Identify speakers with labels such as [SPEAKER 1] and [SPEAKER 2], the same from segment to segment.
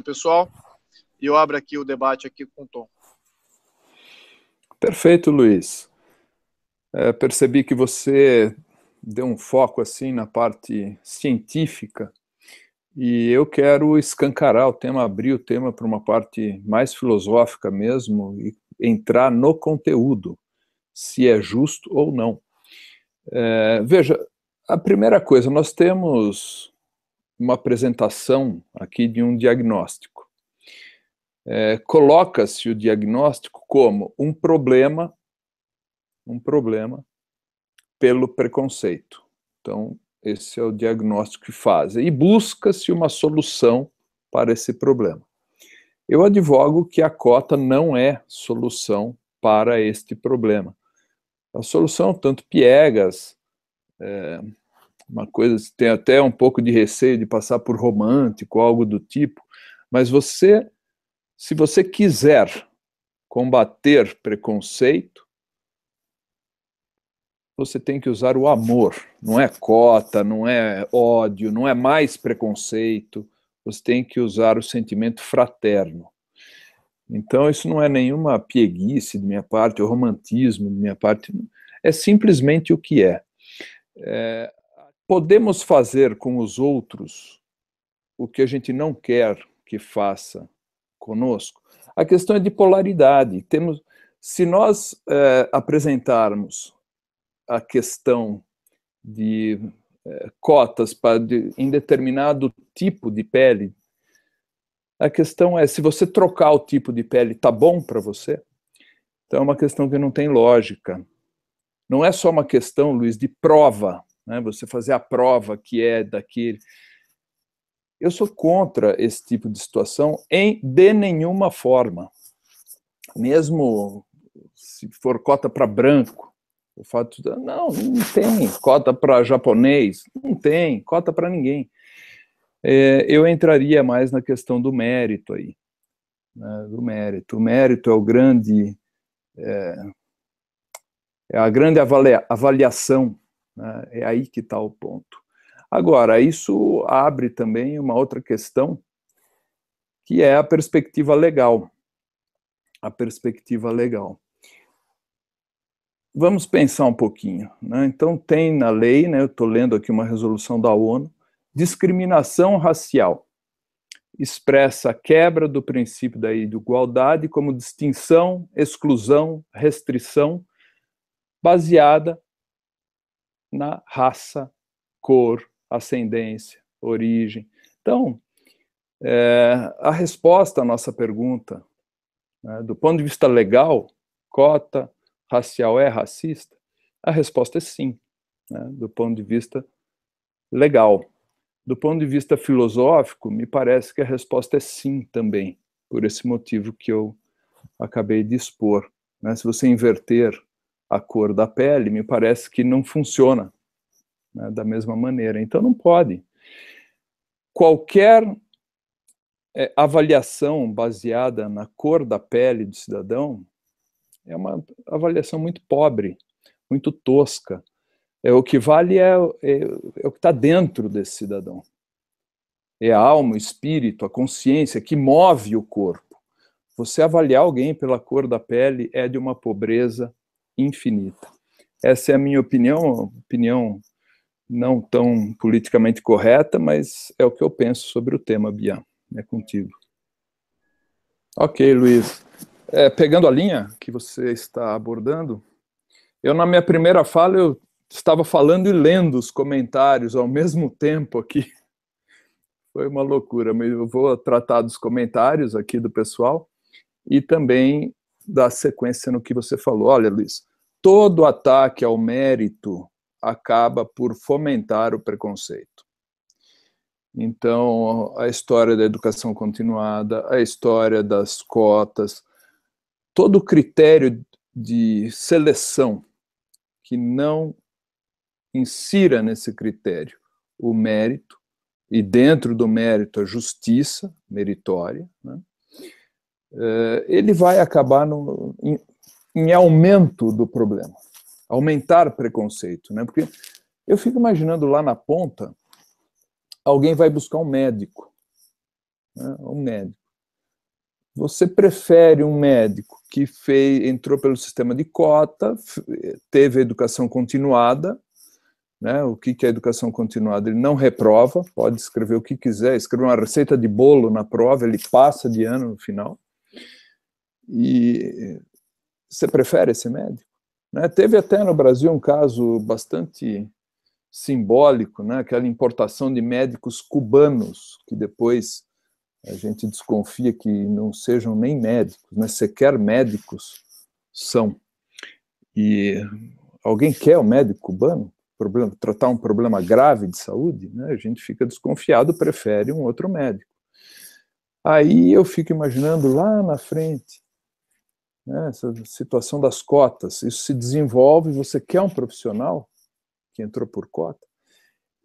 [SPEAKER 1] pessoal, e eu abro aqui o debate aqui com o Tom.
[SPEAKER 2] Perfeito, Luiz. Percebi que você deu um foco assim na parte científica e eu quero escancarar o tema, abrir o tema para uma parte mais filosófica mesmo e entrar no conteúdo, se é justo ou não. Veja, a primeira coisa, nós temos uma apresentação aqui de um diagnóstico. Coloca-se o diagnóstico como um problema pelo preconceito. Então, esse é o diagnóstico que fazem. E busca-se uma solução para esse problema. Eu advogo que a cota não é solução para este problema. A solução, tanto piegas, uma coisa, tem até um pouco de receio de passar por romântico, algo do tipo, mas se você quiser combater preconceito, você tem que usar o amor, não é cota, não é ódio, não é mais preconceito, você tem que usar o sentimento fraterno. Então, isso não é nenhuma pieguice de minha parte, ou romantismo de minha parte, é simplesmente o que é. Podemos fazer com os outros o que a gente não quer que faça conosco. A questão é de polaridade. Se nós apresentarmos a questão de cotas em determinado tipo de pele, a questão é, se você trocar o tipo de pele, tá bom para você? Então é uma questão que não tem lógica. Não é só uma questão, Luiz, de prova, né? Você fazer a prova que é daquele. Eu sou contra esse tipo de situação de nenhuma forma. Mesmo se for cota para branco, o fato de, não tem cota para japonês, não tem cota para ninguém. Eu entraria mais na questão do mérito aí, né, do mérito. O mérito é o grande, é a grande avaliação, né, é aí que está o ponto. Agora, isso abre também uma outra questão, que é a perspectiva legal. A perspectiva legal. Vamos pensar um pouquinho, né? Então, tem na lei, né, eu estou lendo aqui uma resolução da ONU, discriminação racial. Expressa a quebra do princípio da igualdade como distinção, exclusão, restrição, baseada na raça, cor, ascendência, origem. Então, a resposta à nossa pergunta, né, do ponto de vista legal, cota racial é racista? A resposta é sim, né, do ponto de vista legal. Do ponto de vista filosófico, me parece que a resposta é sim também, por esse motivo que eu acabei de expor, né? Se você inverter a cor da pele, me parece que não funciona, né, da mesma maneira. Então não pode. Qualquer avaliação baseada na cor da pele do cidadão é uma avaliação muito pobre, muito tosca. O que vale é o que está dentro desse cidadão. É a alma, o espírito, a consciência que move o corpo. Você avaliar alguém pela cor da pele é de uma pobreza infinita. Essa é a minha opinião não tão politicamente correta, mas é o que eu penso sobre o tema, Bia. É contigo. Ok, Luiz. Pegando a linha que você está abordando, na minha primeira fala, eu estava falando e lendo os comentários ao mesmo tempo aqui. Foi uma loucura, mas eu vou tratar dos comentários aqui do pessoal e também da sequência no que você falou. Olha, Luiz, todo ataque ao mérito acaba por fomentar o preconceito. Então, a história da educação continuada, a história das cotas, todo critério de seleção que não insira nesse critério o mérito, e dentro do mérito a justiça meritória, né, ele vai acabar em aumento do problema, aumentar preconceito, né? Porque eu fico imaginando lá na ponta, alguém vai buscar um médico, né, um médico. Você prefere um médico que entrou pelo sistema de cota, teve educação continuada, né? O que é educação continuada? Ele não reprova, pode escrever o que quiser, escrever uma receita de bolo na prova, ele passa de ano no final. E você prefere esse médico? Né? Teve até no Brasil um caso bastante simbólico, né? Aquela importação de médicos cubanos, que depois a gente desconfia que não sejam nem médicos, né? Sequer médicos são. E alguém quer um médico cubano? Tratar um problema grave de saúde? Né? A gente fica desconfiado, prefere um outro médico. Aí eu fico imaginando lá na frente, né, essa situação das cotas, isso se desenvolve, você quer um profissional que entrou por cota,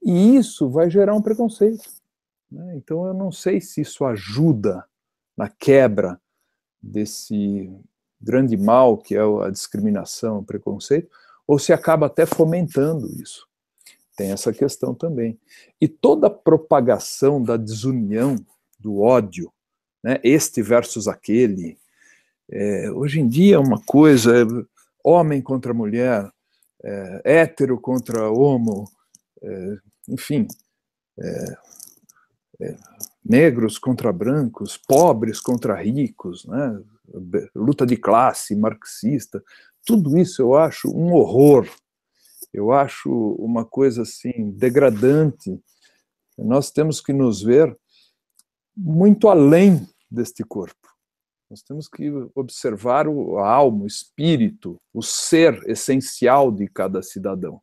[SPEAKER 2] e isso vai gerar um preconceito. Né? Então eu não sei se isso ajuda na quebra desse grande mal que é a discriminação, o preconceito, ou se acaba até fomentando isso. Tem essa questão também. E toda a propagação da desunião, do ódio, né, este versus aquele, hoje em dia é uma coisa, homem contra mulher, hétero contra homo, enfim, negros contra brancos, pobres contra ricos, né, luta de classe, marxista, tudo isso eu acho um horror, eu acho uma coisa assim, degradante. Nós temos que nos ver muito além deste corpo. Nós temos que observar a alma, o espírito, o ser essencial de cada cidadão.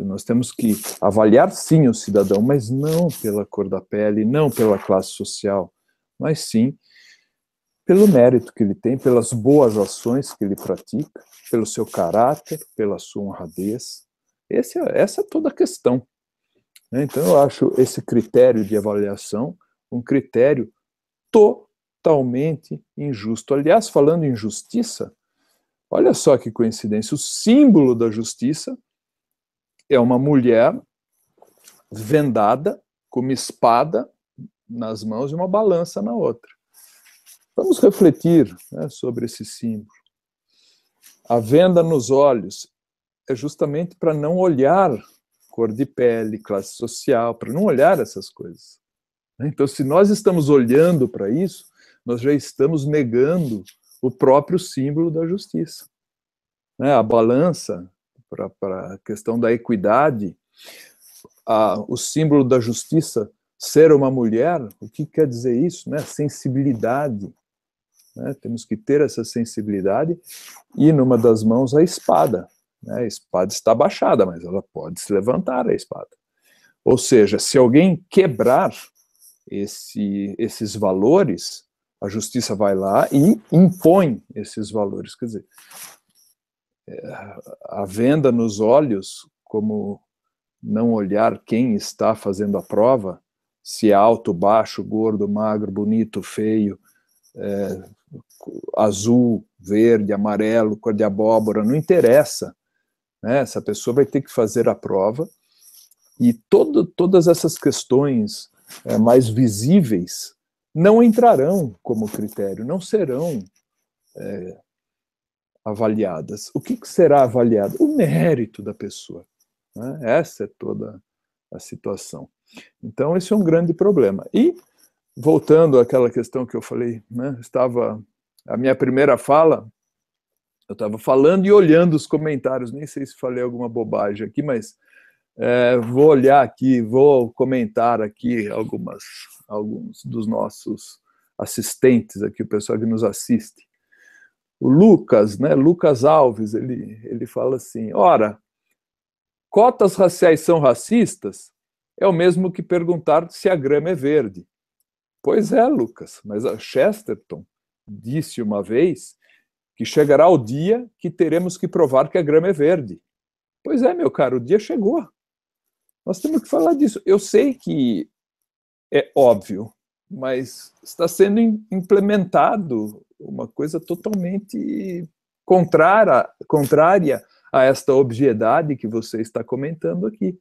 [SPEAKER 2] Nós temos que avaliar, sim, o cidadão, mas não pela cor da pele, não pela classe social, mas sim pelo mérito que ele tem, pelas boas ações que ele pratica, pelo seu caráter, pela sua honradez. Essa é toda a questão. Então, eu acho esse critério de avaliação um critério totalmente injusto. Aliás, falando em justiça, olha só que coincidência, o símbolo da justiça é uma mulher vendada, com uma espada nas mãos e uma balança na outra. Vamos refletir, né, sobre esse símbolo. A venda nos olhos é justamente para não olhar cor de pele, classe social, para não olhar essas coisas. Então, se nós estamos olhando para isso, nós já estamos negando o próprio símbolo da justiça. A balança, para a questão da equidade, o símbolo da justiça ser uma mulher, o que quer dizer isso? Sensibilidade. Temos que ter essa sensibilidade, e numa das mãos a espada. A espada está baixada, mas ela pode se levantar, a espada. Ou seja, se alguém quebrar esses valores, a justiça vai lá e impõe esses valores. Quer dizer, a venda nos olhos, como não olhar quem está fazendo a prova, se é alto, baixo, gordo, magro, bonito, feio, azul, verde, amarelo, cor de abóbora, não interessa. Essa pessoa vai ter que fazer a prova, e todas essas questões mais visíveis não entrarão como critério, não serão avaliadas. O que será avaliado? O mérito da pessoa. Essa é toda a situação. Então, esse é um grande problema. E, voltando àquela questão que eu falei, a minha primeira fala, eu estava falando e olhando os comentários, nem sei se falei alguma bobagem aqui, mas vou olhar aqui, vou comentar aqui alguns dos nossos assistentes aqui, o pessoal que nos assiste. O Lucas, Lucas Alves, ele fala assim, ora, cotas raciais são racistas? É o mesmo que perguntar se a grama é verde. Pois é, Lucas, mas a Chesterton disse uma vez que chegará o dia que teremos que provar que a grama é verde. Pois é, meu caro, o dia chegou. Nós temos que falar disso. Eu sei que é óbvio, mas está sendo implementado uma coisa totalmente contrária a esta obviedade que você está comentando aqui.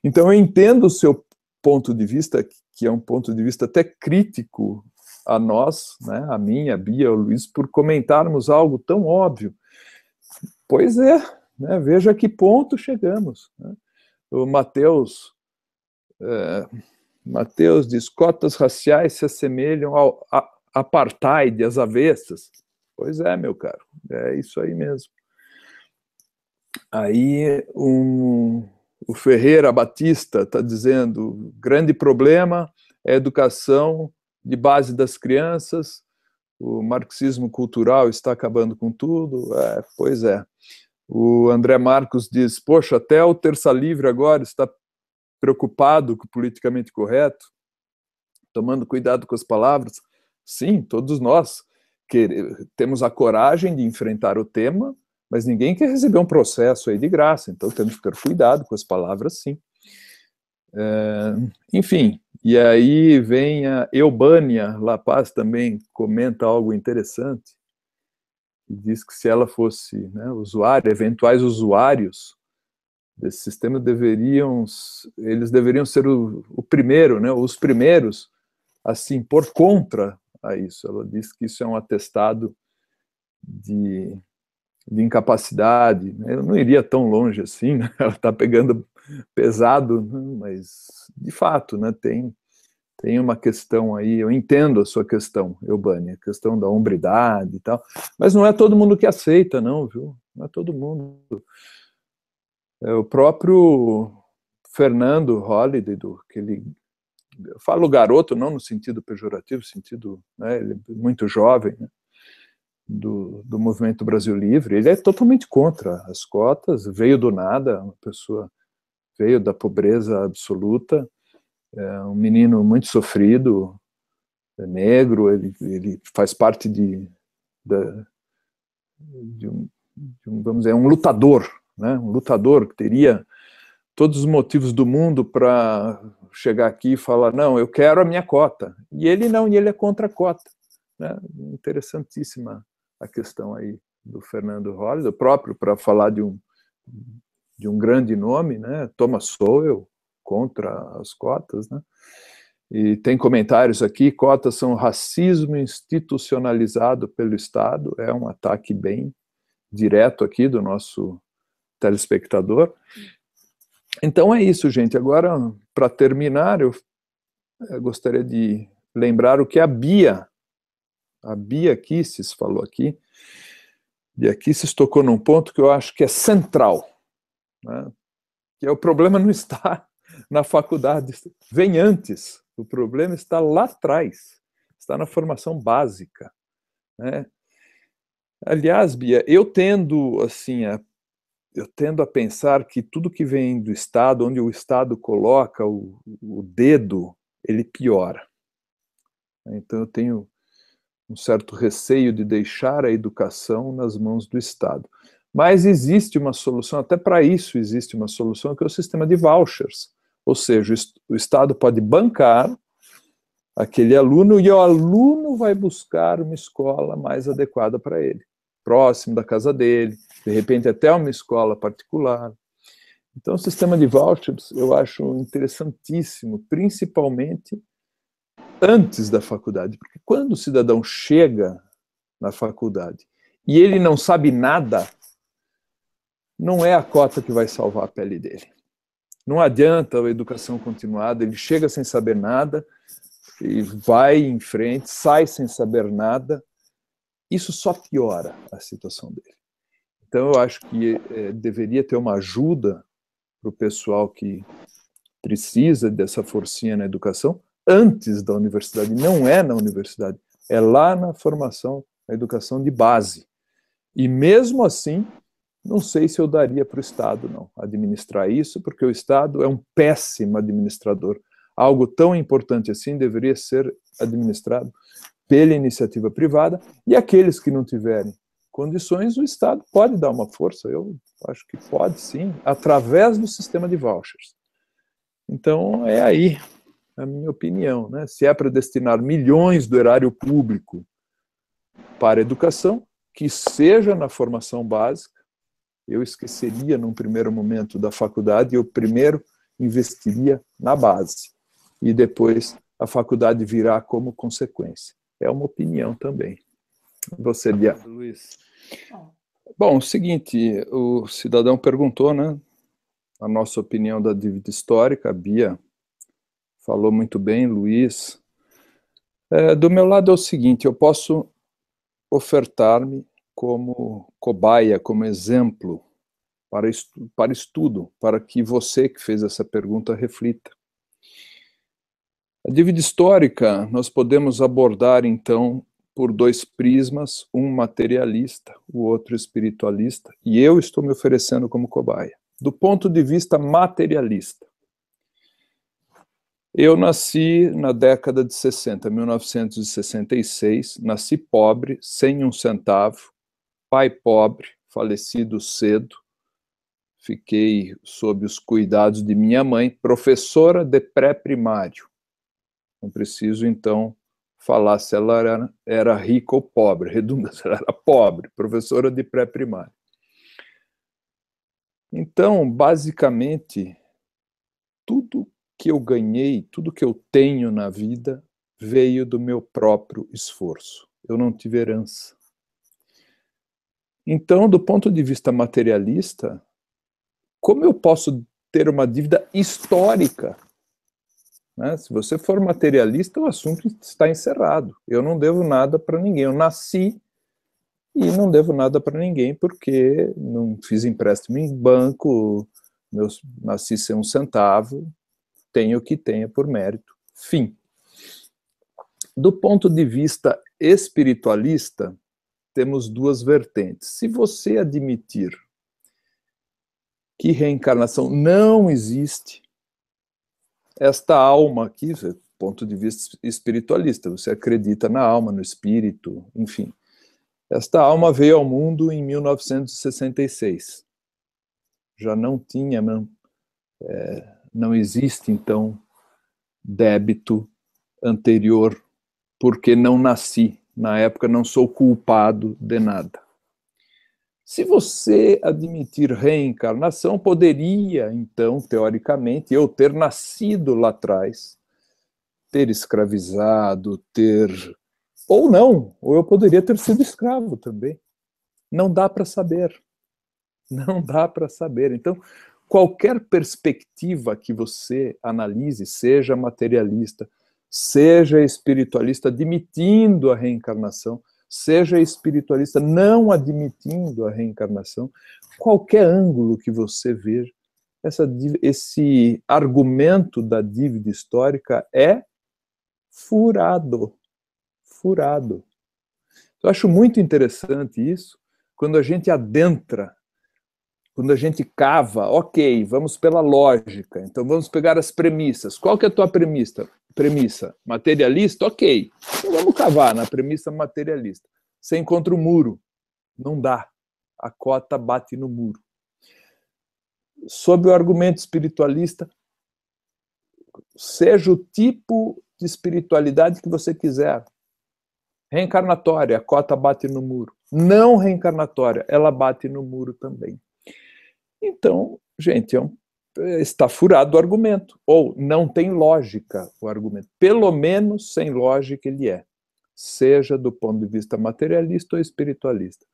[SPEAKER 2] Então, eu entendo o seu ponto de vista, que é um ponto de vista até crítico a nós, né, a mim, a Bia, o Luiz, por comentarmos algo tão óbvio. Pois é, né, veja a que ponto chegamos. Né? O Mateus diz, cotas raciais se assemelham ao apartheid, às avessas. Pois é, meu caro, é isso aí mesmo. Aí o Ferreira Batista está dizendo, o grande problema é a educação de base das crianças, o marxismo cultural está acabando com tudo. Pois é. O André Marcos diz, poxa, até o Terça Livre agora está preocupado com o politicamente correto, tomando cuidado com as palavras. Sim, todos nós temos a coragem de enfrentar o tema, mas ninguém quer receber um processo aí de graça, então temos que ficar cuidado com as palavras, sim. Enfim, e aí vem a Eubânia La Paz também comenta algo interessante, e diz que se ela fosse, né, eventuais usuários desse sistema eles deveriam ser o primeiro, né, os primeiros a se impor contra a isso. Ela diz que isso é um atestado de incapacidade. Eu não iria tão longe assim, né? Ela está pegando pesado, mas de fato, né, tem uma questão aí, eu entendo a sua questão, Eubânia, a questão da hombridade e tal, mas não é todo mundo que aceita, não, viu? Não é todo mundo. O próprio Fernando Holliday, eu falo garoto não no sentido pejorativo, sentido, né, ele é muito jovem, né, do Movimento Brasil Livre, ele é totalmente contra as cotas, veio do nada, uma pessoa veio da pobreza absoluta, um menino muito sofrido, negro, ele faz parte de vamos dizer, um lutador, né, um lutador que teria todos os motivos do mundo para chegar aqui e falar, não, eu quero a minha cota. E ele não, e ele é contra a cota. Né? Interessantíssima a questão aí do Fernando Holliday, o próprio, para falar de um grande nome, né? Thomas Sowell, contra as cotas. Né? E tem comentários aqui, cotas são racismo institucionalizado pelo Estado, é um ataque bem direto aqui do nosso telespectador. Então é isso, gente. Agora, para terminar, eu gostaria de lembrar o que a Bia Kicis falou aqui. Bia Kicis tocou num ponto que eu acho que é central, né? Que o problema não está na faculdade, vem antes. O problema está lá atrás, está na formação básica, né? Aliás, Bia, eu tendo a pensar que tudo que vem do Estado, onde o Estado coloca o dedo, ele piora. Então eu tenho um certo receio de deixar a educação nas mãos do Estado. Mas existe uma solução, até para isso existe uma solução, que é o sistema de vouchers. Ou seja, o Estado pode bancar aquele aluno e o aluno vai buscar uma escola mais adequada para ele, próximo da casa dele, de repente até uma escola particular. Então, o sistema de vouchers eu acho interessantíssimo, principalmente antes da faculdade, porque quando o cidadão chega na faculdade e ele não sabe nada, não é a cota que vai salvar a pele dele. Não adianta a educação continuada, ele chega sem saber nada, e vai em frente, sai sem saber nada, isso só piora a situação dele. Então, eu acho que deveria ter uma ajuda para o pessoal que precisa dessa forcinha na educação antes da universidade. Não é na universidade, é lá na formação, na educação de base. E mesmo assim, não sei se eu daria para o Estado, não, administrar isso, porque o Estado é um péssimo administrador. Algo tão importante assim deveria ser administrado pela iniciativa privada, e aqueles que não tiverem condições, o Estado pode dar uma força, eu acho que pode sim, através do sistema de vouchers. Então, é aí a minha opinião, né? Se é para destinar milhões do erário público para a educação, que seja na formação básica. Eu esqueceria, num primeiro momento, da faculdade, e eu primeiro investiria na base. e depois a faculdade virá como consequência. É uma opinião também. Você, Luiz. Bom, o seguinte, o cidadão perguntou, né, a nossa opinião da dívida histórica, a Bia falou muito bem, Luiz. Do meu lado é o seguinte, eu posso ofertar-me como cobaia, como exemplo para estudo, para que você que fez essa pergunta reflita. A dívida histórica nós podemos abordar, então, por dois prismas, um materialista, o outro espiritualista, e eu estou me oferecendo como cobaia. Do ponto de vista materialista, eu nasci na década de 60, 1966, nasci pobre, sem um centavo, pai pobre, falecido cedo, fiquei sob os cuidados de minha mãe, professora de pré-primário. Não preciso, então, falar se ela era rica ou pobre, redundância, ela era pobre, professora de pré-primário. Então, basicamente, tudo que eu ganhei, tudo que eu tenho na vida, veio do meu próprio esforço. Eu não tive herança. Então, do ponto de vista materialista, como eu posso ter uma dívida histórica? Né? Se você for materialista, o assunto está encerrado. Eu não devo nada para ninguém. Eu nasci e não devo nada para ninguém porque não fiz empréstimo em banco, nasci sem um centavo, tenho o que tenha por mérito. Fim. Do ponto de vista espiritualista, temos duas vertentes. Se você admitir que reencarnação não existe, esta alma aqui, do ponto de vista espiritualista, você acredita na alma, no espírito, enfim. Esta alma veio ao mundo em 1966. Já não tinha, não existe, então, débito anterior, porque não nasci. Na época, não sou culpado de nada. Se você admitir reencarnação, poderia, então, teoricamente, eu ter nascido lá atrás, ter escravizado, ter... Ou não, ou eu poderia ter sido escravo também. Não dá para saber. Não dá para saber. Então, qualquer perspectiva que você analise, seja materialista, seja espiritualista, admitindo a reencarnação, seja espiritualista não admitindo a reencarnação, qualquer ângulo que você veja, esse argumento da dívida histórica é furado. Furado. Eu acho muito interessante isso, quando a gente adentra, quando a gente cava, ok, vamos pela lógica, então vamos pegar as premissas. Qual que é a tua premissa? Materialista? Ok. Então vamos cavar na premissa materialista. Você encontra o muro. Não dá. A cota bate no muro. Sob o argumento espiritualista, seja o tipo de espiritualidade que você quiser. Reencarnatória, a cota bate no muro. Não reencarnatória, ela bate no muro também. Então, gente, está furado o argumento, ou não tem lógica o argumento. Pelo menos sem lógica ele é, seja do ponto de vista materialista ou espiritualista.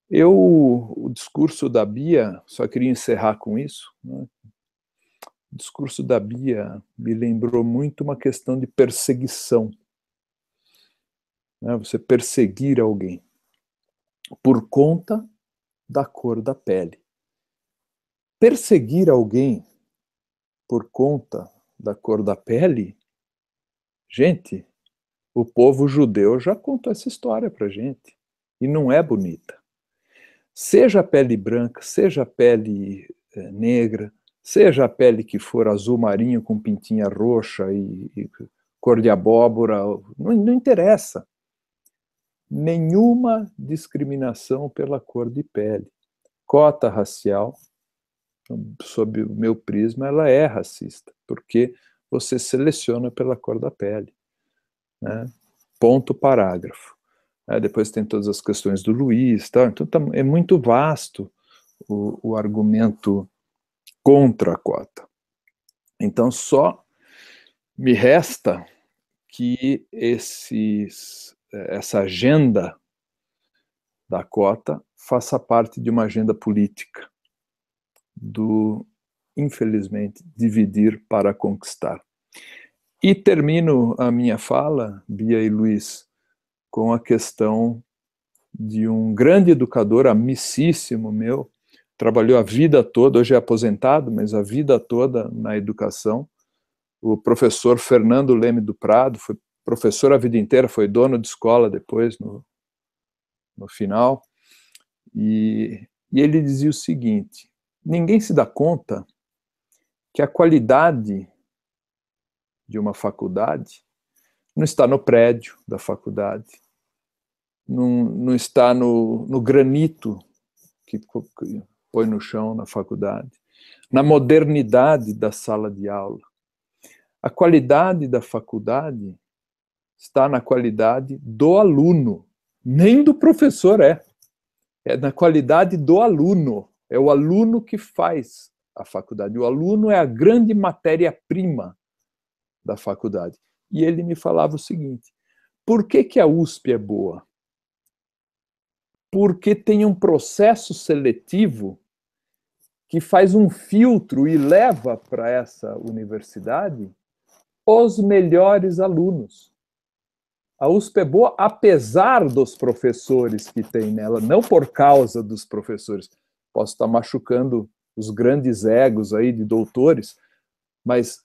[SPEAKER 2] O discurso da Bia, só queria encerrar com isso, né? O discurso da Bia me lembrou muito uma questão de perseguição. Né? Você perseguir alguém por conta da cor da pele. Perseguir alguém por conta da cor da pele, gente, o povo judeu já contou essa história pra gente, e não é bonita. Seja a pele branca, seja a pele negra, seja a pele que for azul marinho com pintinha roxa e cor de abóbora, não interessa. Nenhuma discriminação pela cor de pele. Cota racial, sob o meu prisma, ela é racista, porque você seleciona pela cor da pele. Né? Ponto, parágrafo. Depois tem todas as questões do Luiz, tá? Então é muito vasto o argumento contra a cota. Então, só Me resta que essa agenda da cota faça parte de uma agenda política do, infelizmente, dividir para conquistar. E termino a minha fala, Bia e Luiz, com a questão de um grande educador, amicíssimo meu, trabalhou a vida toda, hoje é aposentado, mas a vida toda na educação, o professor Fernando Leme do Prado, foi professor a vida inteira, foi dono de escola depois, no final, e ele dizia o seguinte: ninguém se dá conta que a qualidade de uma faculdade não está no prédio da faculdade, não está no granito que põe no chão na faculdade, na modernidade da sala de aula. A qualidade da faculdade está na qualidade do aluno, nem do professor é na qualidade do aluno. É o aluno que faz a faculdade. O aluno é a grande matéria-prima da faculdade. E ele me falava o seguinte: por que a USP é boa? Porque tem um processo seletivo que faz um filtro e leva para essa universidade os melhores alunos. A USP é boa apesar dos professores que tem nela, não por causa dos professores. Posso estar machucando os grandes egos aí de doutores, mas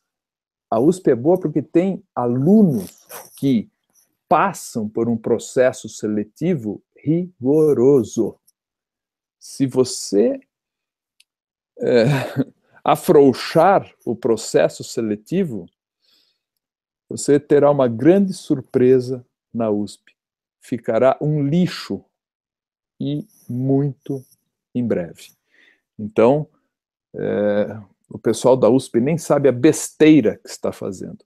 [SPEAKER 2] a USP é boa porque tem alunos que passam por um processo seletivo rigoroso. Se você afrouxar o processo seletivo, você terá uma grande surpresa na USP. Ficará um lixo e muito em breve. Então, o pessoal da USP nem sabe a besteira que está fazendo,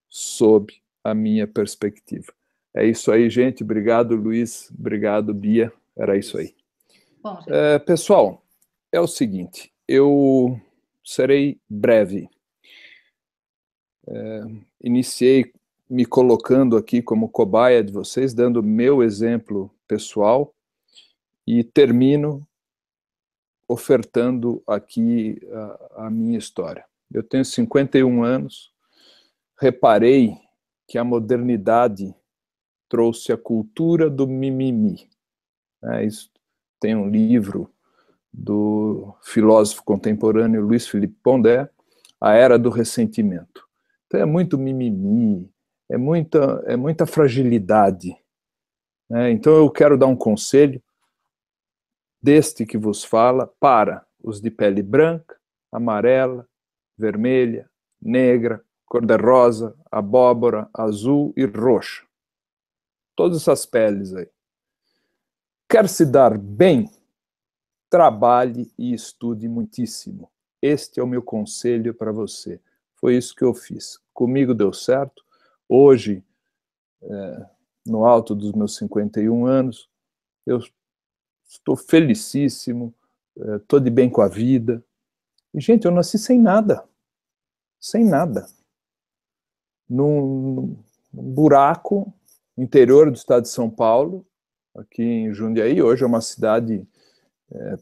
[SPEAKER 2] sob a minha perspectiva. É isso aí, gente. Obrigado, Luiz. Obrigado, Bia. Era isso aí.
[SPEAKER 3] Bom,
[SPEAKER 2] pessoal, é o seguinte, eu serei breve. Iniciei me colocando aqui como cobaia de vocês, dando meu exemplo pessoal, e termino ofertando aqui a minha história. Eu tenho 51 anos, reparei que a modernidade trouxe a cultura do mimimi. Isso tem um livro do filósofo contemporâneo Luiz Felipe Pondé, A Era do Ressentimento. Então é muito mimimi, é muita fragilidade. Então eu quero dar um conselho deste que vos fala para os de pele branca, amarela, vermelha, negra, cor-de-rosa, abóbora, azul e roxa. Todas essas peles aí. Quer se dar bem? Trabalhe e estude muitíssimo. Este é o meu conselho para você. Foi isso que eu fiz. Comigo deu certo. Hoje, no alto dos meus 51 anos, eu estou felicíssimo, estou de bem com a vida. E, gente, eu nasci sem nada. Sem nada. Num buraco interior do estado de São Paulo, aqui em Jundiaí. Hoje é uma cidade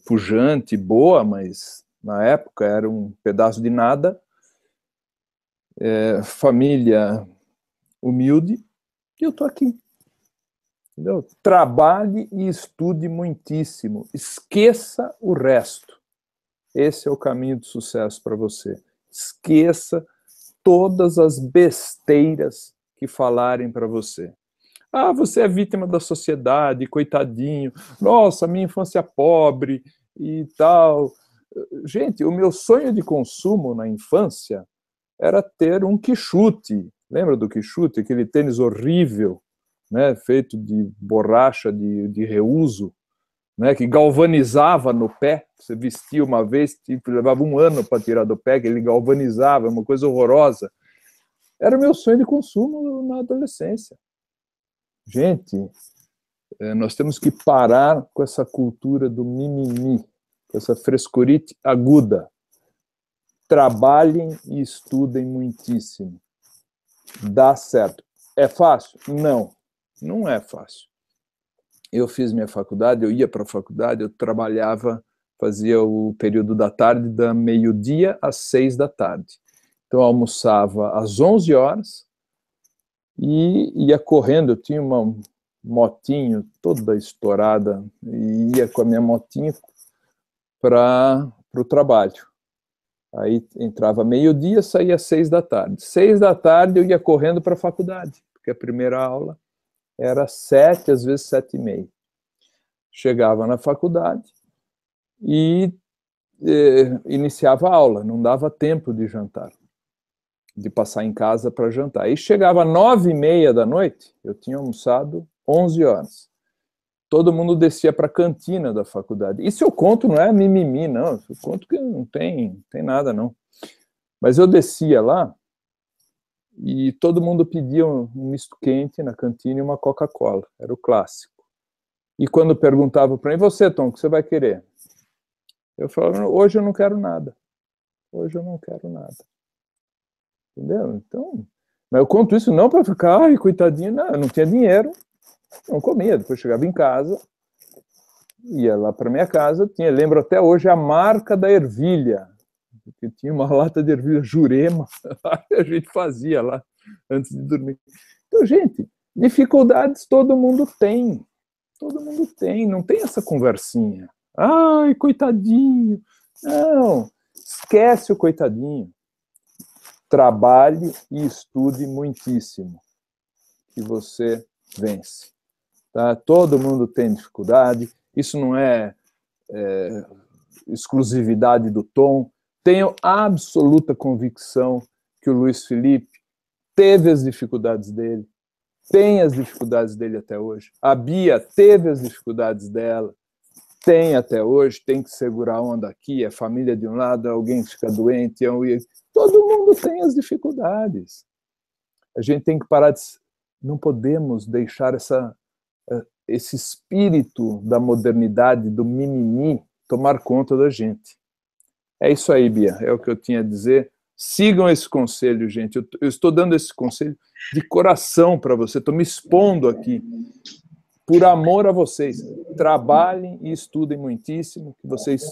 [SPEAKER 2] pujante, boa, mas na época era um pedaço de nada. Família humilde, e eu estou aqui. Entendeu? Trabalhe e estude muitíssimo. Esqueça o resto. Esse é o caminho de sucesso para você. Esqueça todas as besteiras que falarem para você. Ah, você é vítima da sociedade, coitadinho. Nossa, minha infância pobre e tal. Gente, o meu sonho de consumo na infância era ter um quichute. Lembra do quichute? Aquele tênis horrível, né, feito de borracha de reuso, né, que galvanizava no pé. Você vestia uma vez, levava um ano para tirar do pé, que ele galvanizava, uma coisa horrorosa. Era o meu sonho de consumo na adolescência. Gente, nós temos que parar com essa cultura do mimimi, com essa frescurite aguda. Trabalhem e estudem muitíssimo. dá certo. É fácil? Não, não é fácil. Eu fiz minha faculdade, eu ia para a faculdade, eu trabalhava, fazia o período da tarde, da meio-dia às 6 da tarde. Então, eu almoçava às 11 horas e ia correndo. Eu tinha uma motinho toda estourada e ia com a minha motinha para o trabalho. Aí entrava meio-dia, saía às 6 da tarde. 6 da tarde eu ia correndo para a faculdade, porque a primeira aula era 7, às vezes 7h30. Chegava na faculdade e iniciava a aula, não dava tempo de jantar, de passar em casa para jantar. E chegava 9h30 da noite, eu tinha almoçado 11 horas. Todo mundo descia para a cantina da faculdade. Isso eu conto, não é mimimi, não. Eu conto que não tem nada, não. Mas eu descia lá e todo mundo pedia um misto quente na cantina e uma Coca-Cola. Era o clássico. E quando perguntava para mim, você, Tom, o que você vai querer? Eu falava, hoje eu não quero nada. Hoje eu não quero nada. Entendeu? Então, mas eu conto isso não para ficar, ai, coitadinho, não, eu não tinha dinheiro, não comia. Depois chegava em casa, ia lá para minha casa, lembro até hoje a marca da ervilha, porque tinha uma lata de ervilha Jurema, a gente fazia lá antes de dormir. Então, gente, dificuldades todo mundo tem. Todo mundo tem, não tem essa conversinha. Ai, coitadinho. Não, esquece o coitadinho. Trabalhe e estude muitíssimo, que você vence. Tá? Todo mundo tem dificuldade, isso não é exclusividade do Tom. Tenho absoluta convicção que o Luiz Felipe teve as dificuldades dele, tem as dificuldades dele até hoje. A Bia teve as dificuldades dela, tem até hoje, tem que segurar a onda aqui, é família de um lado, alguém fica doente, todo mundo tem as dificuldades. A gente tem que parar de... Não podemos deixar esse espírito da modernidade, do mimimi, tomar conta da gente. É isso aí, Bia, é o que eu tinha a dizer. Sigam esse conselho, gente. Eu estou dando esse conselho de coração para você, estou me expondo aqui, por amor a vocês. Trabalhem e estudem muitíssimo, que vocês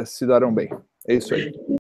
[SPEAKER 2] se darão bem. É isso aí.